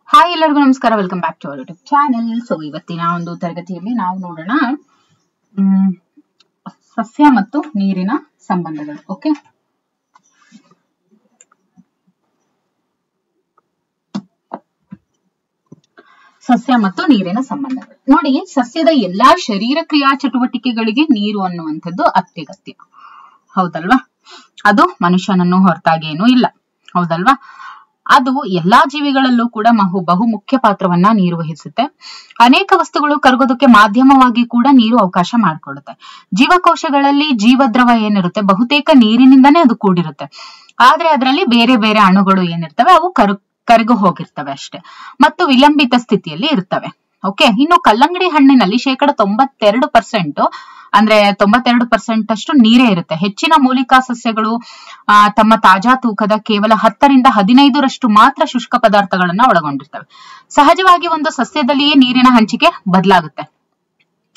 Hi ಎಲ್ಲರಿಗೂ ನಮಸ್ಕಾರ. Welcome back to our YouTube channel. So ಇವತ್ತಿನ ಒಂದು ತರಗತಿಯಲ್ಲಿ ನಾವು ನೋಡೋಣ ಸಸ್ಯ ಮತ್ತು ನೀರಿನ ಸಂಬಂಧಗಳು. ಓಕೆ, ಸಸ್ಯ ಮತ್ತು ನೀರಿನ ಸಂಬಂಧಗಳು. ನೋಡಿ, ಸಸ್ಯದ ಎಲ್ಲಾ ಶರೀರ ಕ್ರಿಯಾ ಚಟುವಟಿಕೆಗಳಿಗೆ ನೀರು ಅನ್ನುವಂಥದ್ದು ಅತ್ಯಗತ್ಯ, ಹೌದಲ್ವಾ? ಅದು ಮನುಷ್ಯನನ್ನು ಹೊರತಾಗಿ ಏನೂ ಇಲ್ಲ, ಹೌದಲ್ವಾ? ಅದು ಎಲ್ಲಾ ಜೀವಿಗಳಲ್ಲೂ ಕೂಡ ಬಹು ಮುಖ್ಯ ಪಾತ್ರವನ್ನ ನಿರ್ವಹಿಸುತ್ತೆ. ಅನೇಕ ವಸ್ತುಗಳು ಕರಗೋದಕ್ಕೆ ಮಾಧ್ಯಮವಾಗಿ ಕೂಡ ನೀರು ಅವಕಾಶ ಮಾಡಿಕೊಡುತ್ತೆ. ಜೀವಕೋಶಗಳಲ್ಲಿ ಜೀವದ್ರವ ಏನಿರುತ್ತೆ ಬಹುತೇಕ ನೀರಿನಿಂದನೇ ಅದು ಕೂಡಿರುತ್ತೆ. ಆದ್ರೆ ಅದರಲ್ಲಿ ಬೇರೆ ಬೇರೆ ಅಣುಗಳು ಏನಿರ್ತವೆ ಅವು ಕರಗು ಹೋಗಿರ್ತವೆ ಅಷ್ಟೇ, ಮತ್ತು ವಿಲಂಬಿತ ಸ್ಥಿತಿಯಲ್ಲಿ ಇರ್ತವೆ. ಓಕೆ, ಇನ್ನು ಕಲ್ಲಂಗಡಿ ಹಣ್ಣಿನಲ್ಲಿ 92% ಅಂದ್ರೆ 92% ಅಷ್ಟು ನೀರೇ ಇರುತ್ತೆ. ಹೆಚ್ಚಿನ ಮೂಲಿಕಾ ಸಸ್ಯಗಳು ತಮ್ಮ ತಾಜಾ ತೂಕದ ಕೇವಲ 10 ರಿಂದ 15% ಮಾತ್ರ ಶುಷ್ಕ ಪದಾರ್ಥಗಳನ್ನ ಒಳಗೊಂಡಿರ್ತವೆ. ಸಹಜವಾಗಿ ಒಂದು ಸಸ್ಯದಲ್ಲಿಯೇ ನೀರಿನ ಹಂಚಿಕೆ ಬದಲಾಗುತ್ತೆ.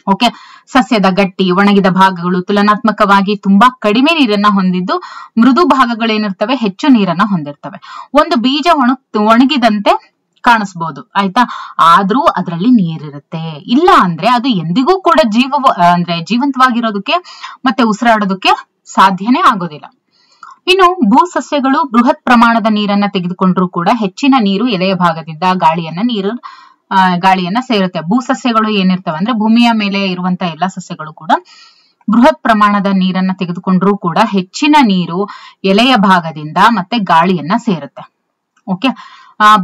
ಓಕೆ, ಸಸ್ಯದ ಗಟ್ಟಿ ಒಣಗಿದ ಭಾಗಗಳು ತುಲನಾತ್ಮಕವಾಗಿ ತುಂಬಾ ಕಡಿಮೆ ನೀರನ್ನ ಹೊಂದಿದ್ದು, ಮೃದು ಭಾಗಗಳೇನಿರ್ತವೆ ಹೆಚ್ಚು ನೀರನ್ನ ಹೊಂದಿರ್ತವೆ. ಒಂದು ಬೀಜ ಒಣಗಿದಂತೆ ಕಾಣಿಸ್ಬೋದು, ಆಯ್ತಾ? ಆದ್ರೂ ಅದರಲ್ಲಿ ನೀರಿರುತ್ತೆ. ಇಲ್ಲ ಅಂದ್ರೆ ಅದು ಎಂದಿಗೂ ಕೂಡ ಜೀವಂತವಾಗಿರೋದಕ್ಕೆ ಮತ್ತೆ ಉಸಿರಾಡೋದಕ್ಕೆ ಸಾಧ್ಯನೇ ಆಗೋದಿಲ್ಲ. ಇನ್ನು ಭೂ ಸಸ್ಯಗಳು ಬೃಹತ್ ಪ್ರಮಾಣದ ನೀರನ್ನ ತೆಗೆದುಕೊಂಡ್ರೂ ಕೂಡ ಹೆಚ್ಚಿನ ನೀರು ಎಲೆಯ ಭಾಗದಿಂದ ಗಾಳಿಯನ್ನ ಸೇರುತ್ತೆ. ಭೂ ಸಸ್ಯಗಳು ಏನಿರ್ತವೆ ಅಂದ್ರೆ ಭೂಮಿಯ ಮೇಲೆ ಇರುವಂತ ಎಲ್ಲಾ ಸಸ್ಯಗಳು ಕೂಡ ಬೃಹತ್ ಪ್ರಮಾಣದ ನೀರನ್ನ ತೆಗೆದುಕೊಂಡ್ರೂ ಕೂಡ ಹೆಚ್ಚಿನ ನೀರು ಎಲೆಯ ಭಾಗದಿಂದ ಮತ್ತೆ ಗಾಳಿಯನ್ನ ಸೇರುತ್ತೆ. ಓಕೆ,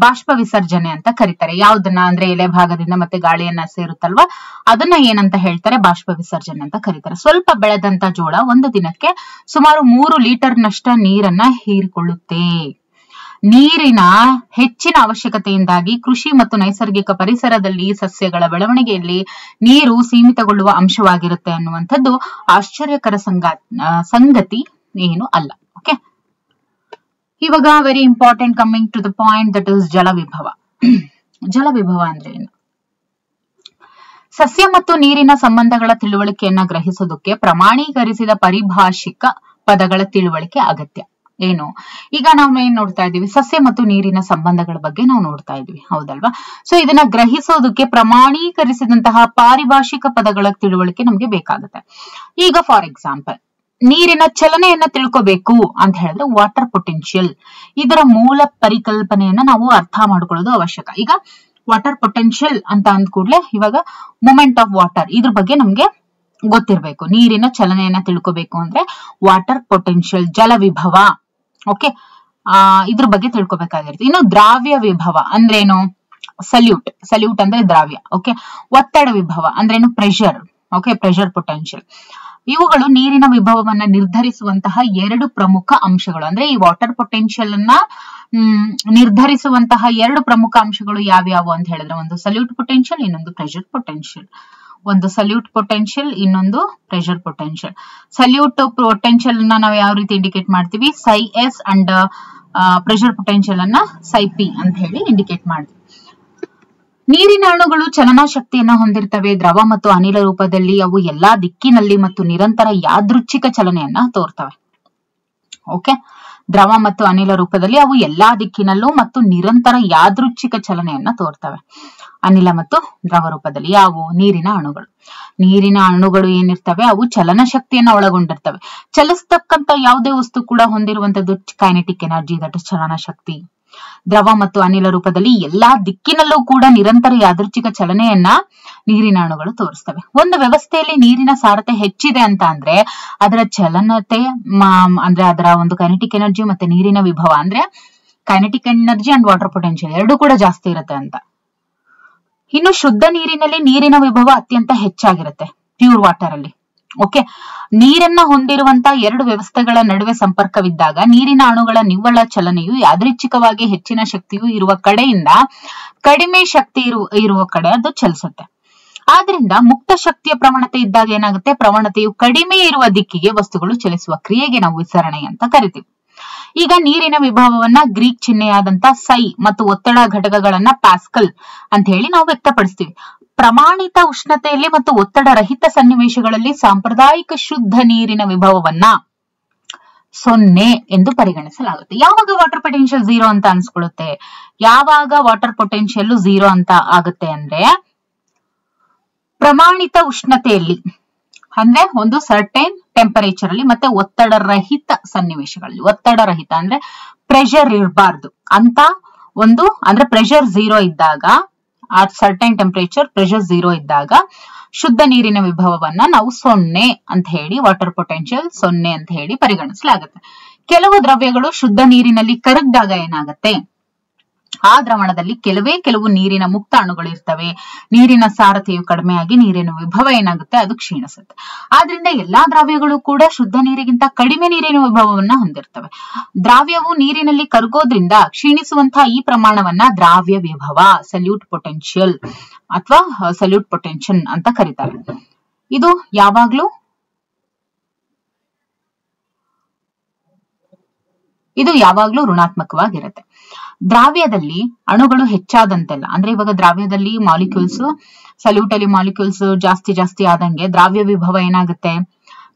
ಬಾಷ್ಪ ವಿಸರ್ಜನೆ ಅಂತ ಕರೀತಾರೆ. ಯಾವ್ದನ್ನ ಅಂದ್ರೆ ಎಲೆ ಭಾಗದಿಂದ ಮತ್ತೆ ಗಾಳಿಯನ್ನ ಸೇರುತ್ತಲ್ವಾ, ಅದನ್ನ ಏನಂತ ಹೇಳ್ತಾರೆ? ಬಾಷ್ಪ ವಿಸರ್ಜನೆ ಅಂತ ಕರೀತಾರೆ. ಸ್ವಲ್ಪ ಬೆಳೆದಂತ ಜೋಳ ಒಂದು ದಿನಕ್ಕೆ ಸುಮಾರು 3 ಲೀಟರ್ನಷ್ಟ ನೀರನ್ನ ಹೀರಿಕೊಳ್ಳುತ್ತೆ. ನೀರಿನ ಹೆಚ್ಚಿನ ಅವಶ್ಯಕತೆಯಿಂದಾಗಿ ಕೃಷಿ ಮತ್ತು ನೈಸರ್ಗಿಕ ಪರಿಸರದಲ್ಲಿ ಸಸ್ಯಗಳ ಬೆಳವಣಿಗೆಯಲ್ಲಿ ನೀರು ಸೀಮಿತಗೊಳ್ಳುವ ಅಂಶವಾಗಿರುತ್ತೆ ಅನ್ನುವಂಥದ್ದು ಆಶ್ಚರ್ಯಕರ ಸಂಗತಿ ಏನು ಅಲ್ಲ. ಓಕೆ, ಇವಾಗ very important, coming to the point, that is ಜಲವಿಭವ. ಜಲವಿಭವ ಅಂದ್ರೆ ಏನು? ಸಸ್ಯ ಮತ್ತು ನೀರಿನ ಸಂಬಂಧಗಳ ತಿಳುವಳಿಕೆಯನ್ನ ಗ್ರಹಿಸೋದಕ್ಕೆ ಪ್ರಮಾಣೀಕರಿಸಿದ ಪರಿಭಾಷಿಕ ಪದಗಳ ತಿಳುವಳಿಕೆ ಅಗತ್ಯ. ಏನು? ಈಗ ನಾವು ಏನ್ ನೋಡ್ತಾ ಇದೀವಿ? ಸಸ್ಯ ಮತ್ತು ನೀರಿನ ಸಂಬಂಧಗಳ ಬಗ್ಗೆ ನಾವು ನೋಡ್ತಾ ಇದೀವಿ, ಹೌದಲ್ವಾ? ಸೊ ಇದನ್ನ ಗ್ರಹಿಸೋದಕ್ಕೆ ಪ್ರಮಾಣೀಕರಿಸಿದಂತಹ ಪಾರಿಭಾಷಿಕ ಪದಗಳ ತಿಳುವಳಿಕೆ ನಮ್ಗೆ ಬೇಕಾಗುತ್ತೆ. ಈಗ ಫಾರ್ ಎಕ್ಸಾಂಪಲ್, ನೀರಿನ ಚಲನೆಯನ್ನ ತಿಳ್ಕೋಬೇಕು ಅಂತ ಹೇಳಿದ್ರೆ ವಾಟರ್ ಪೊಟೆನ್ಶಿಯಲ್, ಇದರ ಮೂಲ ಪರಿಕಲ್ಪನೆಯನ್ನ ನಾವು ಅರ್ಥ ಮಾಡ್ಕೊಳ್ಳೋದು ಅವಶ್ಯಕ. ಈಗ ವಾಟರ್ ಪೊಟೆನ್ಶಿಯಲ್ ಅಂತ ಅಂದ ಕೂಡಲೇ ಇವಾಗ ಮೂಮೆಂಟ್ ಆಫ್ ವಾಟರ್ ಇದ್ರ ಬಗ್ಗೆ ನಮ್ಗೆ ಗೊತ್ತಿರ್ಬೇಕು. ನೀರಿನ ಚಲನೆಯನ್ನ ತಿಳ್ಕೋಬೇಕು ಅಂದ್ರೆ ವಾಟರ್ ಪೊಟೆನ್ಶಿಯಲ್, ಜಲವಿಭವ. ಓಕೆ, ಇದ್ರ ಬಗ್ಗೆ ತಿಳ್ಕೊಬೇಕಾಗಿರುತ್ತೆ. ಇನ್ನು ದ್ರಾವ್ಯ ವಿಭವ ಅಂದ್ರೇನು? ಸಲ್ಯೂಟ್ ಅಂದ್ರೆ ದ್ರಾವ್ಯ. ಓಕೆ, ಒತ್ತಡ ವಿಭವ ಅಂದ್ರೇನು? ಪ್ರೆಷರ್. Okay, pressure potential. ಇವುಗಳು ನೀರಿನ ವಿಭವವನ್ನ ನಿರ್ಧರಿಸುವಂತಹ 2 ಪ್ರಮುಖ ಅಂಶಗಳು. ಅಂದ್ರೆ ಈ ವಾಟರ್ ಪೊಟೆನ್ಶಿಯಲ್ ಅನ್ನ ನಿರ್ಧರಿಸುವಂತಹ 2 ಪ್ರಮುಖ ಅಂಶಗಳು ಯಾವ್ಯಾವು ಅಂತ ಹೇಳಿದ್ರೆ, ಒಂದು ಸಲ್ಯೂಟ್ ಪೊಟೆನ್ಶಿಯಲ್, ಇನ್ನೊಂದು ಪ್ರೆಷರ್ ಪೊಟೆನ್ಶಿಯಲ್. ಒಂದು ಸಲ್ಯೂಟ್ ಪೊಟೆನ್ಶಿಯಲ್, ಇನ್ನೊಂದು ಪ್ರೆಷರ್ ಪೊಟೆನ್ಶಿಯಲ್. ಸಲ್ಯೂಟ್ ಪೊಟೆನ್ಶಿಯಲ್ ಅನ್ನ ನಾವು ಯಾವ ರೀತಿ ಇಂಡಿಕೇಟ್ ಮಾಡ್ತೀವಿ? ψS ಅಂಡ್ ಪ್ರೆಷರ್ ಪೊಟೆನ್ಶಿಯಲ್ ಅನ್ನ ψP ಅಂತ ಹೇಳಿ ಇಂಡಿಕೇಟ್ ಮಾಡ್ತೀವಿ. ನೀರಿನ ಅಣುಗಳು ಚಲನಾ ಶಕ್ತಿಯನ್ನ ಹೊಂದಿರ್ತವೆ. ದ್ರವ ಮತ್ತು ಅನಿಲ ರೂಪದಲ್ಲಿ ಅವು ಎಲ್ಲಾ ದಿಕ್ಕಿನಲ್ಲಿ ಮತ್ತು ನಿರಂತರ ಯಾದೃಚ್ಛಿಕ ಚಲನೆಯನ್ನ ತೋರ್ತವೆ. ಓಕೆ, ದ್ರವ ಮತ್ತು ಅನಿಲ ರೂಪದಲ್ಲಿ ಅವು ಎಲ್ಲಾ ದಿಕ್ಕಿನಲ್ಲೂ ಮತ್ತು ನಿರಂತರ ಯಾದೃಚ್ಛಿಕ ಚಲನೆಯನ್ನ ತೋರ್ತವೆ. ಅನಿಲ ಮತ್ತು ದ್ರವ ರೂಪದಲ್ಲಿ ಯಾವುವು? ನೀರಿನ ಅಣುಗಳು. ನೀರಿನ ಅಣುಗಳು ಏನಿರ್ತವೆ ಅವು ಚಲನ ಶಕ್ತಿಯನ್ನ ಒಳಗೊಂಡಿರ್ತವೆ. ಚಲಿಸ್ತಕ್ಕಂತ ಯಾವುದೇ ವಸ್ತು ಕೂಡ ಹೊಂದಿರುವಂತದ್ದು ಕೈನೆಟಿಕ್ ಎನರ್ಜಿ, ದಟ್ ಇಸ್ ಚಲನ ಶಕ್ತಿ. ದ್ರವ ಮತ್ತು ಅನಿಲ ರೂಪದಲ್ಲಿ ಎಲ್ಲಾ ದಿಕ್ಕಿನಲ್ಲೂ ಕೂಡ ನಿರಂತರ ಯಾದೃಚ್ಛಿಕ ಚಲನೆಯನ್ನ ನೀರಿನ ಅಣುಗಳು ತೋರಿಸ್ತವೆ. ಒಂದು ವ್ಯವಸ್ಥೆಯಲ್ಲಿ ನೀರಿನ ಸಾರತೆ ಹೆಚ್ಚಿದೆ ಅಂತ ಅಂದ್ರೆ ಅದರ ಚಲನತೆ ಅಂದ್ರೆ ಅದರ ಒಂದು ಕೈನೆಟಿಕ್ ಎನರ್ಜಿ ಮತ್ತೆ ನೀರಿನ ವಿಭವ ಅಂದ್ರೆ kinetic energy and water potential 2 ಕೂಡ ಜಾಸ್ತಿ ಇರುತ್ತೆ ಅಂತ. ಇನ್ನು ಶುದ್ಧ ನೀರಿನಲ್ಲಿ ನೀರಿನ ವಿಭವ ಅತ್ಯಂತ ಹೆಚ್ಚಾಗಿರುತ್ತೆ, ಪ್ಯೂರ್ ವಾಟರ್ ಅಲ್ಲಿ. ಓಕೆ, ನೀರನ್ನ ಹೊಂದಿರುವಂತ 2 ವ್ಯವಸ್ಥೆಗಳ ನಡುವೆ ಸಂಪರ್ಕವಿದ್ದಾಗ ನೀರಿನ ಅಣುಗಳ ನಿವ್ವಳ ಚಲನೆಯು ಯಾದೃಚ್ಛಿಕವಾಗಿ ಹೆಚ್ಚಿನ ಶಕ್ತಿಯು ಇರುವ ಕಡೆಯಿಂದ ಕಡಿಮೆ ಶಕ್ತಿ ಇರುವ ಕಡೆ ಅದು ಚಲಿಸುತ್ತೆ. ಆದ್ರಿಂದ ಮುಕ್ತ ಶಕ್ತಿಯ ಪ್ರವಣತೆ ಇದ್ದಾಗ ಏನಾಗುತ್ತೆ? ಪ್ರವಣತೆಯು ಕಡಿಮೆ ಇರುವ ದಿಕ್ಕಿಗೆ ವಸ್ತುಗಳು ಚಲಿಸುವ ಕ್ರಿಯೆಗೆ ನಾವು ವಿಸರಣೆ ಅಂತ ಕರಿತೀವಿ. ಈಗ ನೀರಿನ ವಿಭವವನ್ನ ಗ್ರೀಕ್ ಚಿಹ್ನೆಯಾದಂತ ಸೈ ಮತ್ತು ಒತ್ತಡ ಘಟಕಗಳನ್ನ ಪ್ಯಾಸ್ಕಲ್ ಅಂತ ಹೇಳಿ ನಾವು ವ್ಯಕ್ತಪಡಿಸ್ತೀವಿ. ಪ್ರಮಾಣಿತ ಉಷ್ಣತೆಯಲ್ಲಿ ಮತ್ತು ಒತ್ತಡ ರಹಿತ ಸನ್ನಿವೇಶಗಳಲ್ಲಿ ಸಾಂಪ್ರದಾಯಿಕ ಶುದ್ಧ ನೀರಿನ ವಿಭವವನ್ನ 0 ಎಂದು ಪರಿಗಣಿಸಲಾಗುತ್ತೆ. ಯಾವಾಗ ವಾಟರ್ ಪೊಟೆನ್ಶಿಯಲ್ 0 ಅಂತ ಅನ್ಸ್ಕೊಳ್ಳುತ್ತೆ, ಯಾವಾಗ ವಾಟರ್ ಪೊಟೆನ್ಶಿಯಲ್ 0 ಅಂತ ಆಗುತ್ತೆ ಅಂದ್ರೆ ಪ್ರಮಾಣಿತ ಉಷ್ಣತೆಯಲ್ಲಿ, ಅಂದ್ರೆ ಒಂದು ಸರ್ಟೈನ್ ಟೆಂಪರೇಚರ್ ಅಲ್ಲಿ ಮತ್ತೆ ಒತ್ತಡ ರಹಿತ ಸನ್ನಿವೇಶಗಳಲ್ಲಿ, ಒತ್ತಡ ರಹಿತ ಅಂದ್ರೆ ಪ್ರೆಷರ್ ಇರಬಾರ್ದು ಅಂತ ಒಂದು, ಅಂದ್ರೆ ಪ್ರೆಷರ್ 0 ಇದ್ದಾಗ, ಆ ಸರ್ಟೈನ್ ಟೆಂಪರೇಚರ್ ಪ್ರೆಷರ್ 0 ಇದ್ದಾಗ ಶುದ್ಧ ನೀರಿನ ವಿಭವವನ್ನ ನಾವು 0 ಅಂತ ಹೇಳಿ, ವಾಟರ್ ಪೊಟೆನ್ಶಿಯಲ್ 0 ಅಂತ ಹೇಳಿ ಪರಿಗಣಿಸಲಾಗುತ್ತೆ. ಕೆಲವು ದ್ರವ್ಯಗಳು ಶುದ್ಧ ನೀರಿನಲ್ಲಿ ಕರಗಿದಾಗ ಏನಾಗುತ್ತೆ, ಆ ದ್ರವಣದಲ್ಲಿ ಕೆಲವು ನೀರಿನ ಮುಕ್ತ ಅಣುಗಳು ಇರ್ತವೆ. ನೀರಿನ ಸಾರತೆಯು ಕಡಿಮೆಯಾಗಿ ನೀರಿನ ವಿಭವ ಏನಾಗುತ್ತೆ, ಅದು ಕ್ಷೀಣಿಸುತ್ತೆ. ಆದ್ರಿಂದ ಎಲ್ಲಾ ದ್ರಾವ್ಯಗಳು ಕೂಡ ಶುದ್ಧ ನೀರಿಗಿಂತ ಕಡಿಮೆ ನೀರಿನ ವಿಭವವನ್ನ ಹೊಂದಿರ್ತವೆ. ದ್ರಾವ್ಯವು ನೀರಿನಲ್ಲಿ ಕರಗೋದ್ರಿಂದ ಕ್ಷೀಣಿಸುವಂತಹ ಈ ಪ್ರಮಾಣವನ್ನ ದ್ರಾವ್ಯ ವಿಭವ, ಸಲ್ಯೂಟ್ ಪೊಟೆನ್ಶಿಯಲ್ ಅಥವಾ ಸಲ್ಯೂಟ್ ಪೊಟೆನ್ಷನ್ ಅಂತ ಕರೀತಾರೆ. ಇದು ಯಾವಾಗ್ಲೂ ಋಣಾತ್ಮಕವಾಗಿರುತ್ತೆ. ದ್ರಾವ್ಯದಲ್ಲಿ ಅಣುಗಳು ಹೆಚ್ಚಾದಂತೆಲ್ಲ, ಅಂದ್ರೆ ಇವಾಗ ದ್ರಾವ್ಯದಲ್ಲಿ ಮಾಲಿಕ್ಯೂಲ್ಸ್, ಸಲ್ಯೂಟ್ ಅಲ್ಲಿ ಮಾಲಿಕ್ಯೂಲ್ಸ್ ಜಾಸ್ತಿ ಆದಂಗೆ ದ್ರಾವ್ಯ ವಿಭವ ಏನಾಗುತ್ತೆ,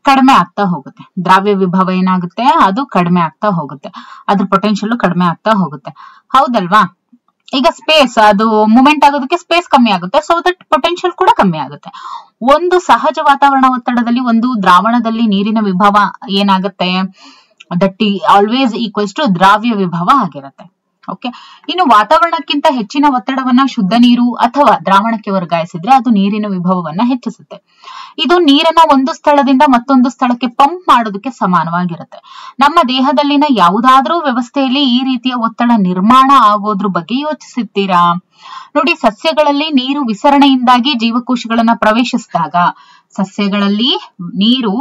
ಕಡಿಮೆ ಆಗ್ತಾ ಹೋಗುತ್ತೆ. ದ್ರಾವ್ಯ ವಿಭವ ಏನಾಗುತ್ತೆ, ಅದು ಕಡಿಮೆ ಆಗ್ತಾ ಹೋಗುತ್ತೆ, ಅದ್ರ ಪೊಟೆನ್ಶಿಯಲ್ ಕಡಿಮೆ ಆಗ್ತಾ ಹೋಗುತ್ತೆ. ಹೌದಲ್ವಾ? ಈಗ ಸ್ಪೇಸ್, ಅದು ಮೂವ್ಮೆಂಟ್ ಆಗೋದಕ್ಕೆ ಸ್ಪೇಸ್ ಕಮ್ಮಿ ಆಗುತ್ತೆ, ಸೊ ದಟ್ ಪೊಟೆನ್ಶಿಯಲ್ ಕೂಡ ಕಮ್ಮಿ ಆಗುತ್ತೆ. ಒಂದು ಸಹಜ ವಾತಾವರಣ ಒತ್ತಡದಲ್ಲಿ ಒಂದು ದ್ರಾವಣದಲ್ಲಿ ನೀರಿನ ವಿಭವ ಏನಾಗುತ್ತೆ, ದಟ್ ಆಲ್ವೇಸ್ ಈಕ್ವಲ್ಸ್ ಟು ದ್ರಾವ್ಯ ವಿಭವ ಆಗಿರುತ್ತೆ. ಓಕೆ, ಇನ್ನು ವಾತಾವರಣಕ್ಕಿಂತ ಹೆಚ್ಚಿನ ಒತ್ತಡವನ್ನ ಶುದ್ಧ ನೀರು ಅಥವಾ ದ್ರಾವಣಕ್ಕೆ ವರ್ಗಾಯಿಸಿದ್ರೆ ಅದು ನೀರಿನ ವಿಭವವನ್ನ ಹೆಚ್ಚಿಸುತ್ತೆ. ಇದು ನೀರನ್ನ ಒಂದು ಸ್ಥಳದಿಂದ ಮತ್ತೊಂದು ಸ್ಥಳಕ್ಕೆ ಪಂಪ್ ಮಾಡೋದಕ್ಕೆ ಸಮಾನವಾಗಿರುತ್ತೆ. ನಮ್ಮ ದೇಹದಲ್ಲಿನ ಯಾವುದಾದ್ರೂ ವ್ಯವಸ್ಥೆಯಲ್ಲಿ ಈ ರೀತಿಯ ಒತ್ತಡ ನಿರ್ಮಾಣ ಆಗೋದ್ರ ಬಗ್ಗೆ ಯೋಚಿಸುತ್ತೀರಾ? ನೋಡಿ, ಸಸ್ಯಗಳಲ್ಲಿ ನೀರು ವಿಸರಣೆಯಿಂದಾಗಿ ಜೀವಕೋಶಗಳನ್ನ ಪ್ರವೇಶಿಸಿದಾಗ, ಸಸ್ಯಗಳಲ್ಲಿ ನೀರು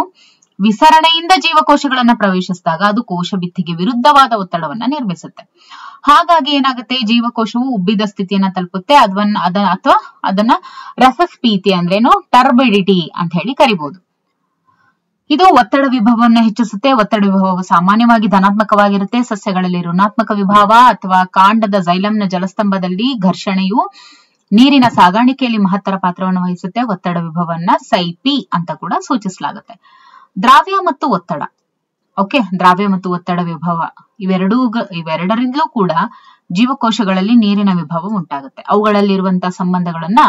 ವಿಸರಣೆಯಿಂದ ಜೀವಕೋಶಗಳನ್ನ ಪ್ರವೇಶಿಸಿದಾಗ ಅದು ಕೋಶ ಭಿತ್ತಿಗೆ ವಿರುದ್ಧವಾದ ಒತ್ತಡವನ್ನ ನಿರ್ಮಿಸುತ್ತೆ. ಹಾಗಾಗಿ ಏನಾಗುತ್ತೆ, ಜೀವಕೋಶವು ಉಬ್ಬಿದ ಸ್ಥಿತಿಯನ್ನ ತಲುಪುತ್ತೆ. ಅಥವಾ ಅದನ್ನ ರಸಸ್ಫೀತಿ ಅಂದ್ರೇನು, ಟರ್ಬಿಡಿಟಿ ಅಂತ ಹೇಳಿ ಕರಿಬಹುದು. ಇದು ಒತ್ತಡ ವಿಭವವನ್ನು ಹೆಚ್ಚಿಸುತ್ತೆ. ಒತ್ತಡ ವಿಭವವು ಸಾಮಾನ್ಯವಾಗಿ ಧನಾತ್ಮಕವಾಗಿರುತ್ತೆ. ಸಸ್ಯಗಳಲ್ಲಿ ಋಣಾತ್ಮಕ ವಿಭವ ಅಥವಾ ಕಾಂಡದ ಜೈಲಂನ ಜಲಸ್ತಂಭದಲ್ಲಿ ಘರ್ಷಣೆಯು ನೀರಿನ ಸಾಗಾಣಿಕೆಯಲ್ಲಿ ಮಹತ್ತರ ಪಾತ್ರವನ್ನು ವಹಿಸುತ್ತೆ. ಒತ್ತಡ ವಿಭವವನ್ನ ಸೈಪಿ ಅಂತ ಕೂಡ ಸೂಚಿಸಲಾಗುತ್ತೆ. ದ್ರಾವ್ಯ ಮತ್ತು ಒತ್ತಡ, ಓಕೆ, ದ್ರಾವ್ಯ ಮತ್ತು ಒತ್ತಡ ವಿಭವ ಇವೆರಡರಿಂದಲೂ ಕೂಡ ಜೀವಕೋಶಗಳಲ್ಲಿ ನೀರಿನ ವಿಭವ ಉಂಟಾಗುತ್ತೆ. ಅವುಗಳಲ್ಲಿರುವಂತಹ ಸಂಬಂಧಗಳನ್ನ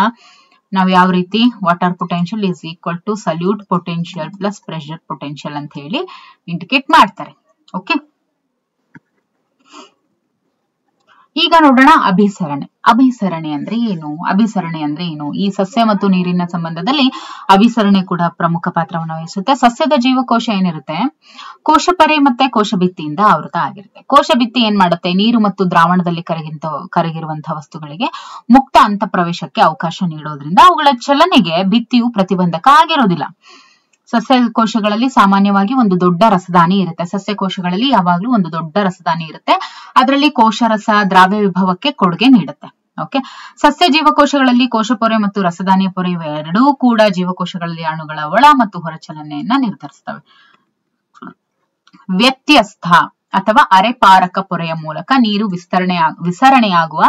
ನಾವು ಯಾವ ರೀತಿ, water potential is equal to solute potential plus pressure potential ಅಂತ ಹೇಳಿ ಇಂಡಿಕೇಟ್ ಮಾಡ್ತಾರೆ. ಓಕೆ, ಈಗ ನೋಡೋಣ ಅಭಿಸರಣೆ. ಅಭಿಸರಣೆ ಅಂದ್ರೆ ಏನು? ಈ ಸಸ್ಯ ಮತ್ತು ನೀರಿನ ಸಂಬಂಧದಲ್ಲಿ ಅಭಿಸರಣೆ ಕೂಡ ಪ್ರಮುಖ ಪಾತ್ರವನ್ನು ವಹಿಸುತ್ತೆ. ಸಸ್ಯದ ಜೀವಕೋಶ ಏನಿರುತ್ತೆ, ಕೋಶಪರೆ ಮತ್ತೆ ಕೋಶಭಿತ್ತಿಯಿಂದ ಆವೃತ ಆಗಿರುತ್ತೆ. ಕೋಶಭಿತ್ತಿ ಏನ್ ಮಾಡುತ್ತೆ, ನೀರು ಮತ್ತು ದ್ರಾವಣದಲ್ಲಿ ಕರಗಿರುವಂತಹ ವಸ್ತುಗಳಿಗೆ ಮುಕ್ತ ಅಂತ ಪ್ರವೇಶಕ್ಕೆ ಅವಕಾಶ ನೀಡೋದ್ರಿಂದ ಅವುಗಳ ಚಲನೆಗೆ ಭಿತ್ತಿಯು ಪ್ರತಿಬಂಧಕ ಆಗಿರೋದಿಲ್ಲ. ಸಸ್ಯ ಕೋಶಗಳಲ್ಲಿ ಸಾಮಾನ್ಯವಾಗಿ ಒಂದು ದೊಡ್ಡ ರಸದಾನಿ ಇರುತ್ತೆ. ಸಸ್ಯ ಕೋಶಗಳಲ್ಲಿ ಯಾವಾಗ್ಲೂ ಒಂದು ದೊಡ್ಡ ರಸದಾನಿ ಇರುತ್ತೆ. ಅದರಲ್ಲಿ ಕೋಶರಸ ದ್ರಾವ್ಯ ವಿಭವಕ್ಕೆ ಕೊಡುಗೆ ನೀಡುತ್ತೆ. ಓಕೆ, ಸಸ್ಯ ಜೀವಕೋಶಗಳಲ್ಲಿ ಕೋಶಪೊರೆ ಮತ್ತು ರಸದಾನಿಯ ಪೊರೆ ಇವೆರಡೂ ಕೂಡ ಜೀವಕೋಶಗಳಲ್ಲಿ ಅಣುಗಳ ಒಳ ಮತ್ತು ಹೊರ ಚಲನೆಯನ್ನ ನಿರ್ಧರಿಸ್ತವೆ. ವ್ಯತ್ಯಸ್ತ ಅಥವಾ ಅರೆಪಾರಕ ಪೊರೆಯ ಮೂಲಕ ನೀರು ವಿಸರಣೆಯಾಗುವ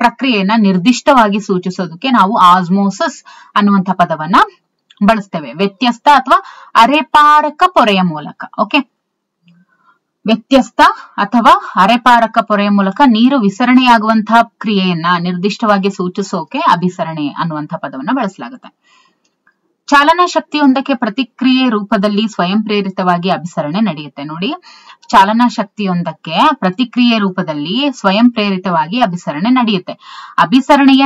ಪ್ರಕ್ರಿಯೆಯನ್ನ ನಿರ್ದಿಷ್ಟವಾಗಿ ಸೂಚಿಸೋದಕ್ಕೆ ನಾವು ಆಸ್ಮೋಸಿಸ್ ಅನ್ನುವಂಥ ಪದವನ್ನ ಬಳಸ್ತೇವೆ. ವ್ಯತ್ಯಸ್ತ ಅಥವಾ ಅರೆಪಾರಕ ಪೊರೆಯ ಮೂಲಕ. ಓಕೆ, ವ್ಯತ್ಯಸ್ತ ಅಥವಾ ಅರೆಪಾರಕ ಪೊರೆಯ ಮೂಲಕ ನೀರು ವಿಸರಣೆಯಾಗುವಂತಹ ಕ್ರಿಯೆಯನ್ನ ನಿರ್ದಿಷ್ಟವಾಗಿ ಸೂಚಿಸೋಕೆ ಅಭಿಸರಣೆ ಅನ್ನುವಂಥ ಪದವನ್ನ ಬಳಸಲಾಗುತ್ತೆ. ಚಾಲನಾ ಶಕ್ತಿಯೊಂದಕ್ಕೆ ಪ್ರತಿಕ್ರಿಯೆ ರೂಪದಲ್ಲಿ ಸ್ವಯಂ ಪ್ರೇರಿತವಾಗಿ ಅಭಿಸರಣೆ ನಡೆಯುತ್ತೆ. ನೋಡಿ, ಚಾಲನಾ ಶಕ್ತಿಯೊಂದಕ್ಕೆ ಪ್ರತಿಕ್ರಿಯೆ ರೂಪದಲ್ಲಿ ಸ್ವಯಂ ಪ್ರೇರಿತವಾಗಿ ಅಭಿಸರಣೆ ನಡೆಯುತ್ತೆ. ಅಭಿಸರಣೆಯ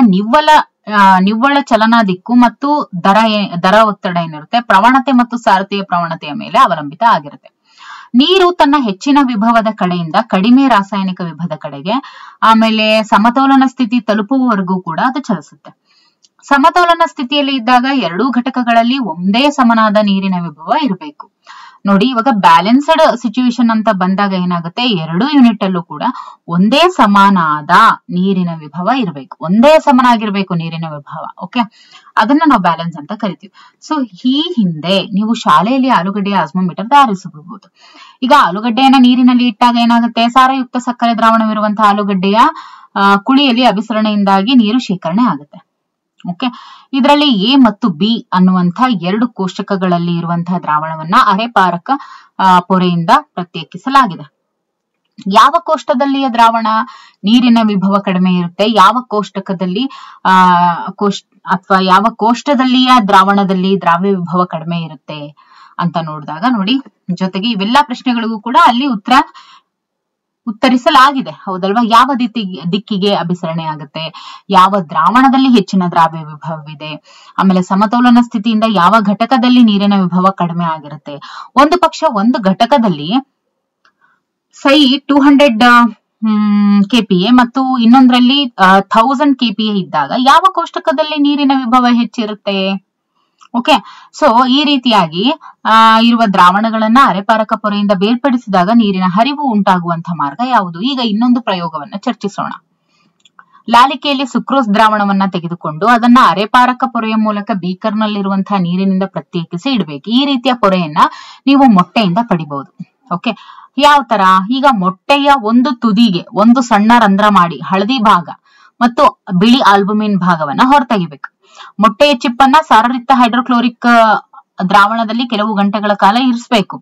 ನಿವ್ವಳ ಚಲನಾ ದಿಕ್ಕು ಮತ್ತು ದರ ಒತ್ತಡ ಏನಿರುತ್ತೆ ಪ್ರವಣತೆ ಮತ್ತು ಸಾರಥಿಯ ಪ್ರವಣತೆಯ ಮೇಲೆ ಅವಲಂಬಿತ ಆಗಿರುತ್ತೆ. ನೀರು ತನ್ನ ಹೆಚ್ಚಿನ ವಿಭವದ ಕಡೆಯಿಂದ ಕಡಿಮೆ ರಾಸಾಯನಿಕ ವಿಭವದ ಕಡೆಗೆ, ಆಮೇಲೆ ಸಮತೋಲನ ಸ್ಥಿತಿ ತಲುಪುವವರೆಗೂ ಕೂಡ ಅದು ಚಲಿಸುತ್ತೆ. ಸಮತೋಲನ ಸ್ಥಿತಿಯಲ್ಲಿ ಇದ್ದಾಗ ಎರಡೂ ಘಟಕಗಳಲ್ಲಿ ಒಂದೇ ಸಮನಾದ ನೀರಿನ ವಿಭವ ಇರಬೇಕು. ನೋಡಿ, ಇವಾಗ ಬ್ಯಾಲೆನ್ಸ್ಡ್ ಸಿಚುವೇಶನ್ ಅಂತ ಬಂದಾಗ ಏನಾಗುತ್ತೆ, ಎರಡೂ ಯೂನಿಟ್ ಅಲ್ಲೂ ಕೂಡ ಒಂದೇ ಸಮಾನಾದ ನೀರಿನ ವಿಭವ ಇರಬೇಕು, ಒಂದೇ ಸಮನಾಗಿರ್ಬೇಕು ನೀರಿನ ವಿಭವ. ಓಕೆ, ಅದನ್ನ ನಾವು ಬ್ಯಾಲೆನ್ಸ್ ಅಂತ ಕರಿತೀವಿ. ಸೊ ಈ ಹಿಂದೆ ನೀವು ಶಾಲೆಯಲ್ಲಿ ಆಲೂಗಡ್ಡೆಯ ಆಸ್ಮೋಮೀಟರ್ ತಯಾರಿಸಬಹುದು. ಈಗ ಆಲೂಗಡ್ಡೆಯನ್ನ ನೀರಿನಲ್ಲಿ ಇಟ್ಟಾಗ ಏನಾಗುತ್ತೆ, ಸಾರಯುಕ್ತ ಸಕ್ಕರೆ ದ್ರಾವಣವಿರುವಂತಹ ಆಲೂಗಡ್ಡೆಯ ಕುಳಿಯಲ್ಲಿ ಅಭಿಸರಣೆಯಿಂದಾಗಿ ನೀರು ಶೇಖರಣೆ ಆಗುತ್ತೆ. ಓಕೆ, ಇದರಲ್ಲಿ ಎ ಮತ್ತು ಬಿ ಅನ್ನುವಂಥ ಎರಡು ಕೋಷ್ಟಕಗಳಲ್ಲಿ ಇರುವಂತಹ ದ್ರಾವಣವನ್ನ ಅರೆಪಾರಕ ಪೊರೆಯಿಂದ ಪ್ರತ್ಯೇಕಿಸಲಾಗಿದೆ. ಯಾವ ಕೋಷ್ಟಕದಲ್ಲಿಯ ದ್ರಾವಣ ನೀರಿನ ವಿಭವ ಕಡಿಮೆ ಇರುತ್ತೆ, ಯಾವ ಕೋಷ್ಟಕದಲ್ಲಿ ಅಥವಾ ಯಾವ ಕೋಷ್ಟದಲ್ಲಿಯ ದ್ರಾವಣದಲ್ಲಿ ದ್ರಾವ್ಯ ವಿಭವ ಕಡಿಮೆ ಇರುತ್ತೆ ಅಂತ ನೋಡಿದಾಗ ನೋಡಿ, ಜೊತೆಗೆ ಇವೆಲ್ಲಾ ಪ್ರಶ್ನೆಗಳಿಗೂ ಕೂಡ ಅಲ್ಲಿ ಉತ್ತರಿಸಲಾಗಿದೆ, ಹೌದಲ್ವಾ? ಯಾವ ದಿಕ್ಕಿಗೆ ಅಭಿಸರಣೆ ಆಗುತ್ತೆ, ಯಾವ ದ್ರಾವಣದಲ್ಲಿ ಹೆಚ್ಚಿನ ದ್ರಾವ್ಯ ವಿಭವವಿದೆ, ಆಮೇಲೆ ಸಮತೋಲನ ಸ್ಥಿತಿಯಿಂದ ಯಾವ ಘಟಕದಲ್ಲಿ ನೀರಿನ ವಿಭವ ಕಡಿಮೆ ಆಗಿರುತ್ತೆ. ಒಂದು ಪಕ್ಷ ಒಂದು ಘಟಕದಲ್ಲಿ 200 KPa ಮತ್ತು ಇನ್ನೊಂದರಲ್ಲಿ 1000 KPa ಇದ್ದಾಗ ಯಾವ ಕೋಷ್ಟಕದಲ್ಲಿ ನೀರಿನ ವಿಭವ ಹೆಚ್ಚಿರುತ್ತೆ. ಓಕೆ, ಸೊ ಈ ರೀತಿಯಾಗಿ ಇರುವ ದ್ರಾವಣಗಳನ್ನ ಅರೆಪಾರಕ ಪೊರೆಯಿಂದ ಬೇರ್ಪಡಿಸಿದಾಗ ನೀರಿನ ಹರಿವು ಉಂಟಾಗುವಂತಹ ಮಾರ್ಗ ಯಾವುದು? ಈಗ ಇನ್ನೊಂದು ಪ್ರಯೋಗವನ್ನ ಚರ್ಚಿಸೋಣ. ಲಾಲಿಕೆಯಲ್ಲಿ ಸುಕ್ರೋಸ್ ದ್ರಾವಣವನ್ನ ತೆಗೆದುಕೊಂಡು ಅದನ್ನ ಅರೆಪಾರಕ ಪೊರೆಯ ಮೂಲಕ ಬೀಕರ್ನಲ್ಲಿರುವಂತಹ ನೀರಿನಿಂದ ಪ್ರತ್ಯೇಕಿಸಿ ಇಡಬೇಕು. ಈ ರೀತಿಯ ಪೊರೆಯನ್ನ ನೀವು ಮೊಟ್ಟೆಯಿಂದ ಪಡಿಬಹುದು. ಓಕೆ, ಯಾವ ತರ? ಈಗ ಮೊಟ್ಟೆಯ ಒಂದು ತುದಿಗೆ ಒಂದು ಸಣ್ಣ ರಂಧ್ರ ಮಾಡಿ ಹಳದಿ ಭಾಗ ಮತ್ತು ಬಿಳಿ ಆಲ್ಬುಮಿನ್ ಭಾಗವನ್ನ ಹೊರತೆಗಿಬೇಕು. ಮೊಟ್ಟೆಯ ಚಿಪ್ಪನ್ನ ಸಾರರಿಕ್ತ ಹೈಡ್ರೋಕ್ಲೋರಿಕ್ ದ್ರಾವಣದಲ್ಲಿ ಕೆಲವು ಗಂಟೆಗಳ ಕಾಲ ಇರಿಸಬೇಕು.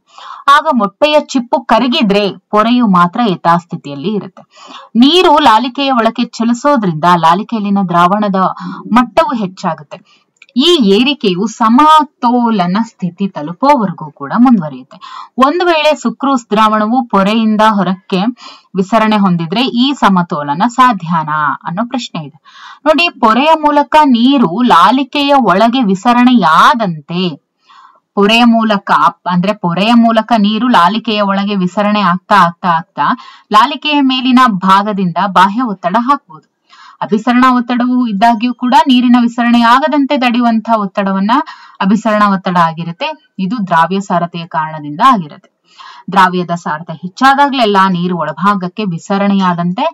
ಆಗ ಮೊಟ್ಟೆಯ ಚಿಪ್ಪು ಕರಗಿದ್ರೆ ಪೊರೆಯು ಮಾತ್ರ ಯಥಾಸ್ಥಿತಿಯಲ್ಲಿ ಇರುತ್ತೆ. ನೀರು ಲಾಲಿಕೆಯ ಒಳಗೆ ಚಲಿಸೋದ್ರಿಂದ ಲಾಲಿಕೆಯಲ್ಲಿನ ದ್ರಾವಣದ ಮಟ್ಟವು ಹೆಚ್ಚಾಗುತ್ತೆ. ಈ ಏರಿಕೆಯು ಸಮತೋಲನ ಸ್ಥಿತಿ ತಲುಪೋವರೆಗೂ ಕೂಡ ಮುಂದುವರಿಯುತ್ತೆ. ಒಂದು ವೇಳೆ ಸುಕ್ರೋಸ್ ದ್ರಾವಣವು ಪೊರೆಯಿಂದ ಹೊರಕ್ಕೆ ವಿಸರಣೆ ಹೊಂದಿದ್ರೆ ಈ ಸಮತೋಲನ ಸಾಧ್ಯನಾ ಅನ್ನೋ ಪ್ರಶ್ನೆ ಇದೆ. ನೋಡಿ, ಪೊರೆಯ ಮೂಲಕ ನೀರು ಲಾಲಿಕೆಯ ಒಳಗೆ ವಿಸರಣೆಯಾದಂತೆ ಪೊರೆಯ ಮೂಲಕ ನೀರು ಲಾಲಿಕೆಯ ಒಳಗೆ ವಿಸರಣೆ ಆಗ್ತಾ ಲಾಲಿಕೆಯ ಮೇಲಿನ ಭಾಗದಿಂದ ಬಾಹ್ಯ ಒತ್ತಡ ಹಾಕಬಹುದು. ಅಭಿಸರಣ ಒತ್ತಡವು ಇದ್ದಾಗ್ಯೂ ಕೂಡ ನೀರಿನ ವಿಸರಣೆ ಆಗದಂತೆ ತಡೆಯುವಂತಹ ಒತ್ತಡವನ್ನ ಅಭಿಸರಣ ಒತ್ತಡ ಆಗಿರುತ್ತೆ. ಇದು ದ್ರಾವ್ಯ ಸಾರತೆಯ ಕಾರಣದಿಂದ ಆಗಿರುತ್ತೆ. ದ್ರಾವ್ಯದ ಸಾರತೆ ಹೆಚ್ಚಾದಾಗ್ಲೆಲ್ಲ ನೀರು ಒಳಭಾಗಕ್ಕೆ ವಿಸರಣೆಯಾದಂತೆ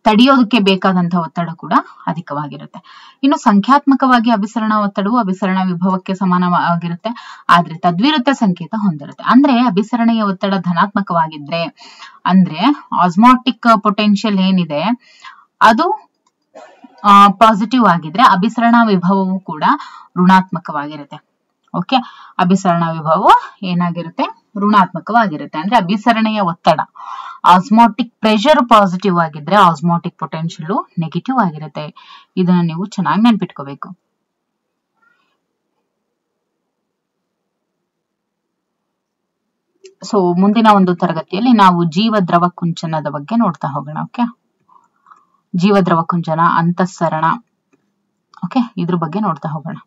ತಡೆಯೋದಕ್ಕೆ ಬೇಕಾದಂತಹ ಒತ್ತಡ ಕೂಡ ಅಧಿಕವಾಗಿರುತ್ತೆ. ಇನ್ನು ಸಂಖ್ಯಾತ್ಮಕವಾಗಿ ಅಭಿಸರಣ ಒತ್ತಡವು ಅಭಿಸರಣ ವಿಭವಕ್ಕೆ ಸಮಾನವಾಗಿರುತ್ತೆ, ಆದ್ರೆ ತದ್ವಿರುದ್ಧ ಸಂಕೇತ ಹೊಂದಿರುತ್ತೆ. ಅಂದ್ರೆ ಅಭಿಸರಣೆಯ ಒತ್ತಡ ಧನಾತ್ಮಕವಾಗಿದ್ರೆ ಅಂದ್ರೆ ಆಸ್ಮಾಟಿಕ್ ಪೊಟೆನ್ಶಿಯಲ್ ಏನಿದೆ ಅದು ಪಾಸಿಟಿವ್ ಆಗಿದ್ರೆ ಅಭಿಸರಣ ವಿಭವವು ಕೂಡ ಋಣಾತ್ಮಕವಾಗಿರುತ್ತೆ. ಓಕೆ, ಅಭಿಸರಣ ವಿಭವ ಏನಾಗಿರುತ್ತೆ? ಋಣಾತ್ಮಕವಾಗಿರುತ್ತೆ. ಅಂದ್ರೆ ಅಭಿಸರಣೆಯ ಒತ್ತಡ ಆಸ್ಮಾಟಿಕ್ ಪ್ರೆಷರ್ ಪಾಸಿಟಿವ್ ಆಗಿದ್ರೆ ಆಸ್ಮಾಟಿಕ್ ಪೊಟೆನ್ಶಿಯಲ್ ನೆಗೆಟಿವ್ ಆಗಿರುತ್ತೆ. ಇದನ್ನ ನೀವು ಚೆನ್ನಾಗಿ ನೆನ್ಪಿಟ್ಕೋಬೇಕು. ಸೊ ಮುಂದಿನ ಒಂದು ತರಗತಿಯಲ್ಲಿ ನಾವು ಜೀವದ್ರವ ಕುಂಚನದ ಬಗ್ಗೆ ನೋಡ್ತಾ ಹೋಗೋಣ. ಓಕೆ, ಜೀವದ್ರವ ಕುಂಚನ, ಅಂತಃಸರಣ, ಓಕೆ, ಇದ್ರ ಬಗ್ಗೆ ನೋಡ್ತಾ ಹೋಗೋಣ.